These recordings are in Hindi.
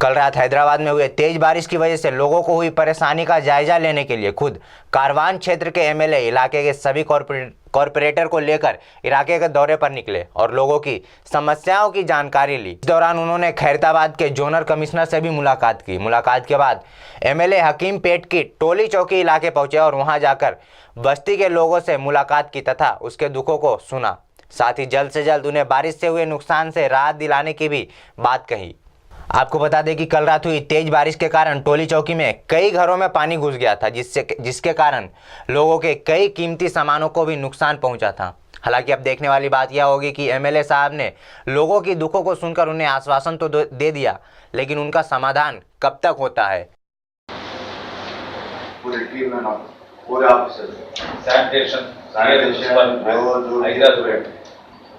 कल रात हैदराबाद में हुए तेज बारिश की वजह से लोगों को हुई परेशानी का जायजा लेने के लिए खुद कारवान क्षेत्र के एमएलए इलाके के सभी कॉरपोरेटर को लेकर इलाके के दौरे पर निकले और लोगों की समस्याओं की जानकारी ली। इस दौरान उन्होंने खैरताबाद के जोनल कमिश्नर से भी मुलाकात की। मुलाकात के बाद एमएलए हकीम पेट की टोली चौकी इलाके पहुंचे और वहां जाकर बस्ती के लोगों से मुलाकात की तथा उसके दुखों को सुना। साथ ही जल्द से जल्द उन्हें बारिश से हुए नुकसान से राहत दिलाने की भी बात कही। आपको बता दें कि कल रात हुई तेज बारिश के कारण टोली चौकी में कई घरों में पानी घुस गया था, जिसके कारण लोगों के कई कीमती सामानों को भी नुकसान पहुंचा था। हालांकि अब देखने वाली बात यह होगी कि एमएलए साहब ने लोगों की दुखों को सुनकर उन्हें आश्वासन तो दे दिया, लेकिन उनका समाधान कब तक होता है। पूरी टीम में पूरे officer sanitation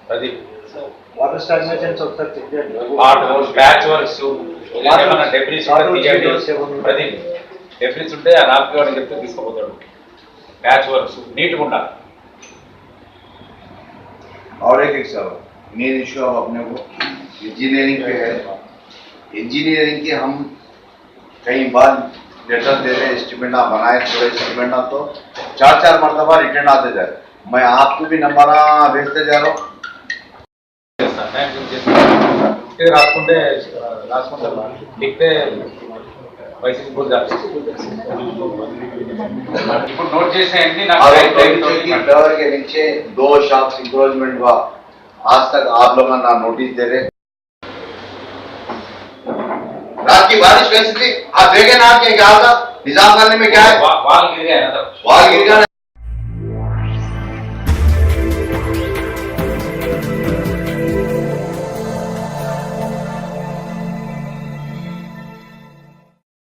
Pradeep water stagnations ఒకసారి చెక్ చేయండి. ప్యాచ్ వర్క్స్ ఏమైనా డెబ్రిస్ ఉంటే తీయండి. ప్రతి డెబ్రిస్ ఉంటే ఆ రాత్రి వాడికి చెప్తే తీసుకుపోతాడు. ప్యాచ్ వర్క్స్ నీట్గా ఉండాలి. और एक सर मेन इश्यू अब अपने को इंजीनियरिंग पे है। इंजीनियरिंग के हम कई बार लेटर दे रहे, एस्टिमेट ना बनाए, थोड़े एस्टिमेट ना तो 4-4 मरतबा रिटर्न आते जाए। मैं आपको भी नंबर भेजते जा रहा हूँ। రాసుకుంటే లిఖతే पैसे भूल जाते ఇప్పుడు నోట్ చేసేయండి. टॉवर के नीचे 2 शॉप्स इंक्रोचमेंट हुआ, आज तक आप लोग ना नोटिस दे रहे। रात की बारिश कैसी थी आप देखे ना, क्या था निजाम करने में क्या है, वाल गिर गया ना, वाल गिर गया।